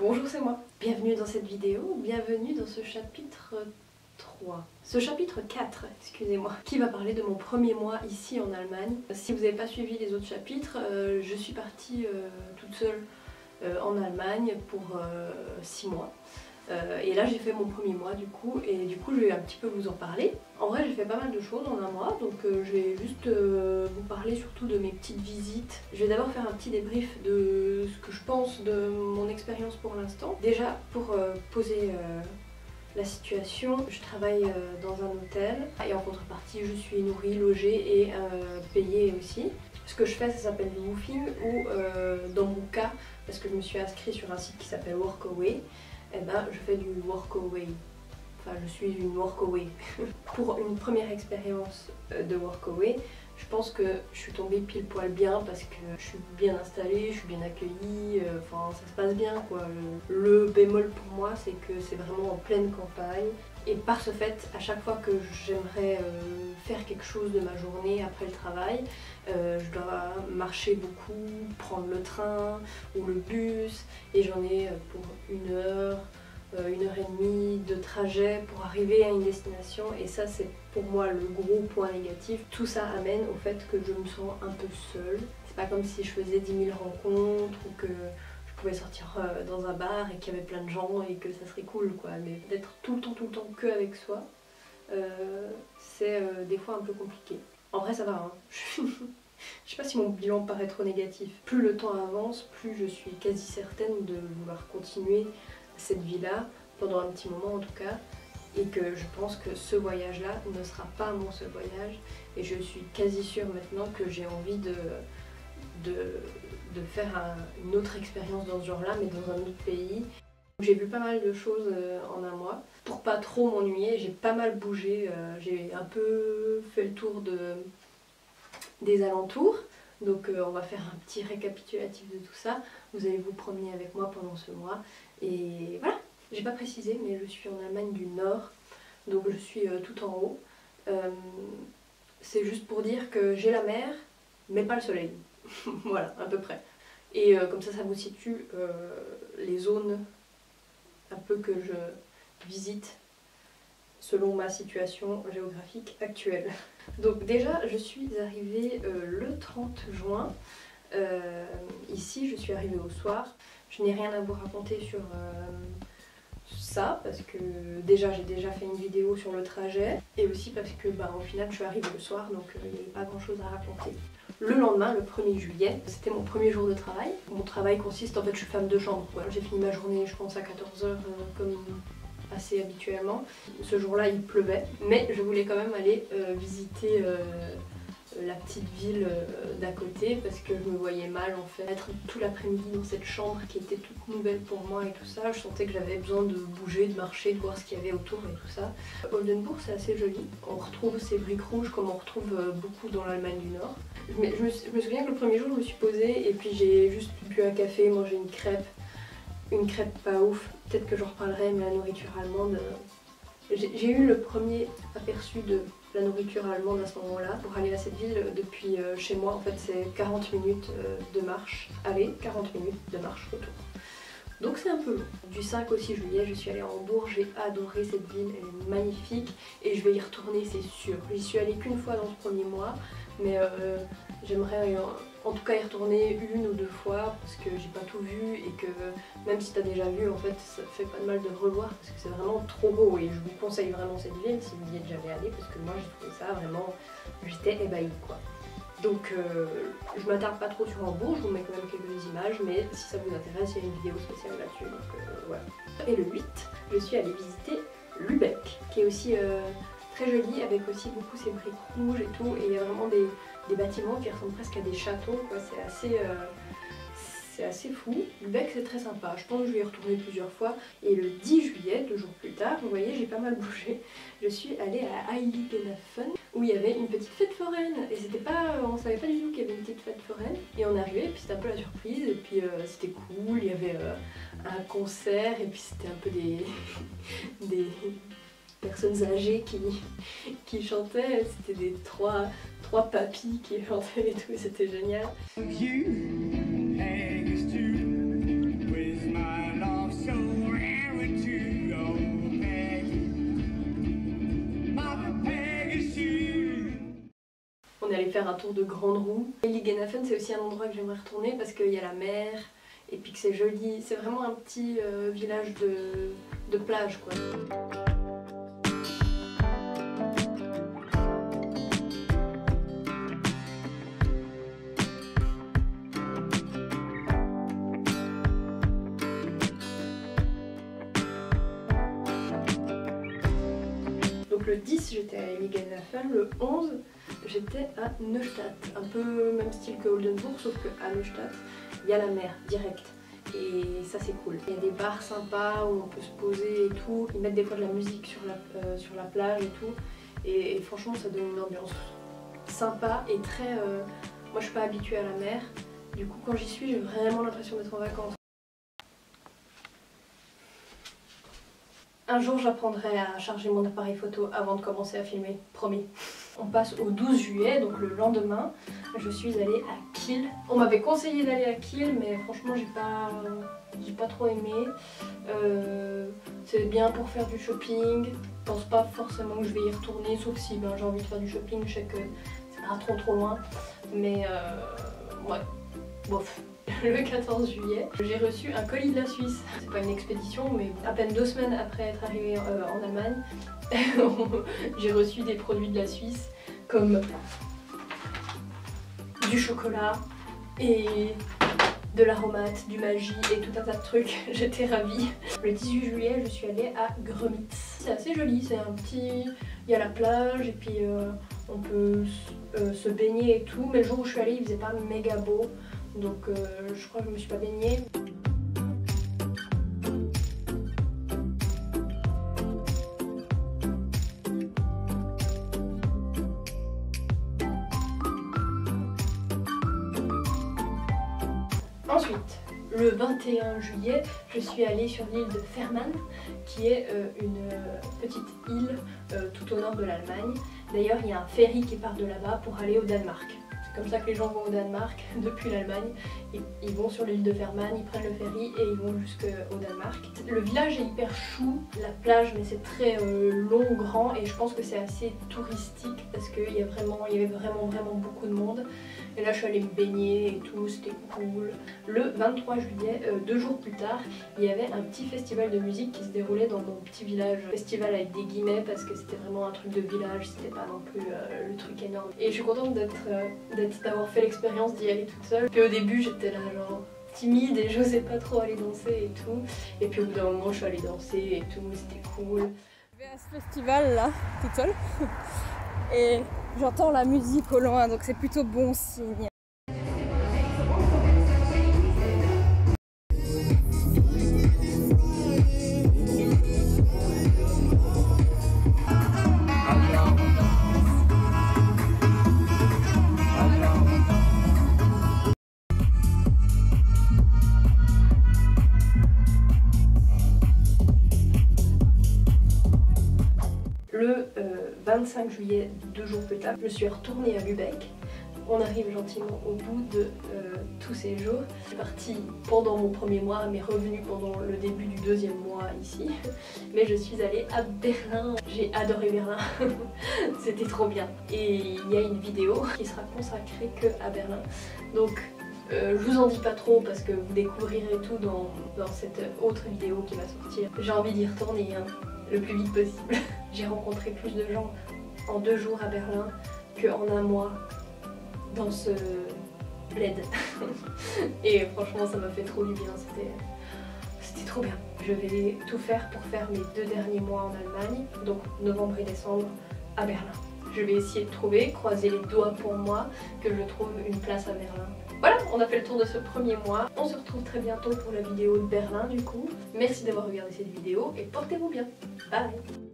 Bonjour, c'est moi. Bienvenue dans cette vidéo, bienvenue dans ce chapitre 3. Ce chapitre 4, excusez-moi, qui va parler de mon premier mois ici en Allemagne. Si vous n'avez pas suivi les autres chapitres, je suis partie toute seule en Allemagne pour 6 mois. Et là j'ai fait mon premier mois du coup, et du coup je vais un petit peu vous en parler. En vrai j'ai fait pas mal de choses en un mois, donc je vais juste vous parler surtout de mes petites visites. Je vais d'abord faire un petit débrief de ce que je pense de mon expérience pour l'instant. Déjà pour poser la situation, je travaille dans un hôtel et en contrepartie je suis nourrie, logée et payée aussi. Ce que je fais, ça s'appelle du woofing ou dans mon cas, parce que je me suis inscrite sur un site qui s'appelle Workaway, eh ben, je fais du workaway. Enfin, je suis une workaway. Pour une première expérience de workaway, je pense que je suis tombée pile poil bien parce que je suis bien installée, je suis bien accueillie, enfin ça se passe bien quoi. Le bémol pour moi, c'est que c'est vraiment en pleine campagne. Et par ce fait, à chaque fois que j'aimerais faire quelque chose de ma journée après le travail, je dois marcher beaucoup, prendre le train ou le bus, et j'en ai pour 1 heure et demie de trajet pour arriver à une destination, et ça c'est pour moi le gros point négatif. Tout ça amène au fait que je me sens un peu seule. C'est pas comme si je faisais 10 000 rencontres ou que je pouvais sortir dans un bar et qu'il y avait plein de gens et que ça serait cool quoi, mais d'être tout le temps que avec soi, c'est des fois un peu compliqué. En vrai ça va hein. Je sais pas si mon bilan paraît trop négatif. Plus le temps avance, plus je suis quasi certaine de vouloir continuer cette vie-là, pendant un petit moment en tout cas, et que je pense que ce voyage-là ne sera pas mon seul voyage, et je suis quasi sûre maintenant que j'ai envie de faire une autre expérience dans ce genre-là, mais dans un autre pays. J'ai vu pas mal de choses en un mois. Pour pas trop m'ennuyer, j'ai pas mal bougé, j'ai un peu fait le tour des alentours. Donc on va faire un petit récapitulatif de tout ça. Vous allez vous promener avec moi pendant ce mois. Et voilà, j'ai pas précisé, mais je suis en Allemagne du Nord. Donc je suis tout en haut. C'est juste pour dire que j'ai la mer, mais pas le soleil. Voilà, à peu près. Et comme ça vous situe les zones un peu que je visite selon ma situation géographique actuelle. Donc déjà, je suis arrivée le 30 juin. Ici, je suis arrivée au soir. Je n'ai rien à vous raconter sur ça, parce que déjà, j'ai déjà fait une vidéo sur le trajet. Et aussi parce que, au final, je suis arrivée le soir, donc il n'y avait pas grand chose à raconter. Le lendemain, le 1er juillet, c'était mon premier jour de travail. Mon travail consiste, en fait, je suis femme de chambre. Voilà, j'ai fini ma journée, je pense, à 14 h comme assez habituellement. Ce jour-là il pleuvait, mais je voulais quand même aller visiter la petite ville d'à côté, parce que je me voyais mal en fait être tout l'après-midi dans cette chambre qui était toute nouvelle pour moi et tout ça. Je sentais que j'avais besoin de bouger, de marcher, de voir ce qu'il y avait autour et tout ça. Oldenbourg c'est assez joli, on retrouve ces briques rouges comme on retrouve beaucoup dans l'Allemagne du Nord. Mais je me souviens que le premier jour je me suis posée et puis j'ai juste bu un café, mangé une crêpe pas ouf, peut-être que j'en reparlerai, mais la nourriture allemande, j'ai eu le premier aperçu de la nourriture allemande à ce moment-là. Pour aller à cette ville depuis chez moi, en fait c'est 40 minutes de marche aller, 40 minutes de marche retour. Donc c'est un peu long. Du 5 au 6 juillet, je suis allée à Hambourg, j'ai adoré cette ville, elle est magnifique et je vais y retourner c'est sûr. J'y suis allée qu'une fois dans ce premier mois, mais j'aimerais en tout cas y retourner 1 ou 2 fois parce que j'ai pas tout vu, et que même si t'as déjà vu, en fait ça fait pas de mal de revoir parce que c'est vraiment trop beau, et je vous conseille vraiment cette ville si vous y êtes jamais allé, parce que moi j'ai trouvé ça vraiment, j'étais ébahie quoi. Donc je m'attarde pas trop sur Hambourg, je vous mets quand même quelques images, mais si ça vous intéresse, il y a une vidéo spéciale là-dessus, donc voilà. Et le 8, je suis allée visiter Lübeck, qui est aussi très joli, avec aussi beaucoup ces briques rouges et tout, et il y a vraiment des bâtiments qui ressemblent presque à des châteaux, quoi. C'est assez fou. Lübeck c'est très sympa, je pense que je vais y retourner plusieurs fois. Et le 10 juillet, 2 jours plus tard, vous voyez j'ai pas mal bougé, je suis allée à Heiligenhafen où il y avait une petite fête foraine, et c'était pas, on savait pas du tout qu'il y avait une petite fête foraine, et on est arrivé et puis c'était un peu la surprise, et puis c'était cool, il y avait un concert, et puis c'était un peu des personnes âgées qui chantaient, c'était des trois papis qui chantaient et tout, c'était génial. faire un tour de grande roue. Heiligenhafen, c'est aussi un endroit que j'aimerais retourner parce qu'il y a la mer et puis que c'est joli. C'est vraiment un petit village de plage quoi. Donc le 10 j'étais à Heiligenhafen, le 11 j'étais à Neustadt, un peu même style que Oldenburg sauf qu'à Neustadt il y a la mer direct et ça c'est cool. Il y a des bars sympas où on peut se poser et tout, ils mettent des fois de la musique sur la plage et tout et franchement ça donne une ambiance sympa et très... Moi je suis pas habituée à la mer, du coup quand j'y suis j'ai vraiment l'impression d'être en vacances. Un jour j'apprendrai à charger mon appareil photo avant de commencer à filmer, promis. On passe au 12 juillet, donc le lendemain, je suis allée à Kiel. On m'avait conseillé d'aller à Kiel, mais franchement j'ai pas trop aimé. C'est bien pour faire du shopping, je pense pas forcément que je vais y retourner, sauf si j'ai envie de faire du shopping, je sais que c'est pas trop loin. Mais ouais, bof. Le 14 juillet, j'ai reçu un colis de la Suisse. C'est pas une expédition, mais à peine 2 semaines après être arrivée en Allemagne, j'ai reçu des produits de la Suisse comme du chocolat et de l'aromate, du magie et tout un tas de trucs. J'étais ravie. Le 18 juillet, je suis allée à Grömitz. C'est assez joli, c'est un petit... Il y a la plage et puis on peut se baigner et tout, mais le jour où je suis allée, il faisait pas méga beau. Donc je crois que je me suis pas baignée. Ensuite, le 21 juillet, je suis allée sur l'île de Fehmarn, qui est une petite île tout au nord de l'Allemagne. D'ailleurs, il y a un ferry qui part de là-bas pour aller au Danemark. C'est comme ça que les gens vont au Danemark depuis l'Allemagne. Ils vont sur l'île de Fehmarn, ils prennent le ferry et ils vont jusqu'au Danemark. Le village est hyper chou, la plage mais c'est très long, grand et je pense que c'est assez touristique parce qu'il y avait vraiment beaucoup de monde. Et là je suis allée me baigner et tout, c'était cool. Le 23 juillet, 2 jours plus tard, il y avait un petit festival de musique qui se déroulait dans mon petit village. Festival avec des guillemets parce que c'était vraiment un truc de village, c'était pas non plus le truc énorme. Et je suis contente d'avoir fait l'expérience d'y aller toute seule. Puis au début j'étais là genre timide et j'osais pas trop aller danser et tout. Et puis au bout d'un moment je suis allée danser et tout, c'était cool. Je vais à ce festival là, toute seule. Et j'entends la musique au loin, donc c'est plutôt bon signe. Le 25 juillet, 2 jours plus tard, je suis retournée à Lübeck. On arrive gentiment au bout de tous ces jours. Je suis partie pendant mon premier mois, mais revenue pendant le début du 2e mois ici. Mais je suis allée à Berlin. J'ai adoré Berlin. C'était trop bien. Et il y a une vidéo qui sera consacrée que à Berlin. Donc je vous en dis pas trop parce que vous découvrirez tout dans cette autre vidéo qui va sortir. J'ai envie d'y retourner le plus vite possible. J'ai rencontré plus de gens en 2 jours à Berlin qu'en un mois dans ce bled. Et franchement ça m'a fait trop du bien, c'était trop bien. Je vais tout faire pour faire mes 2 derniers mois en Allemagne, donc novembre et décembre à Berlin. Je vais essayer de croiser les doigts pour moi, que je trouve une place à Berlin. Voilà, on a fait le tour de ce premier mois. On se retrouve très bientôt pour la vidéo de Berlin du coup. Merci d'avoir regardé cette vidéo et portez-vous bien. Bye!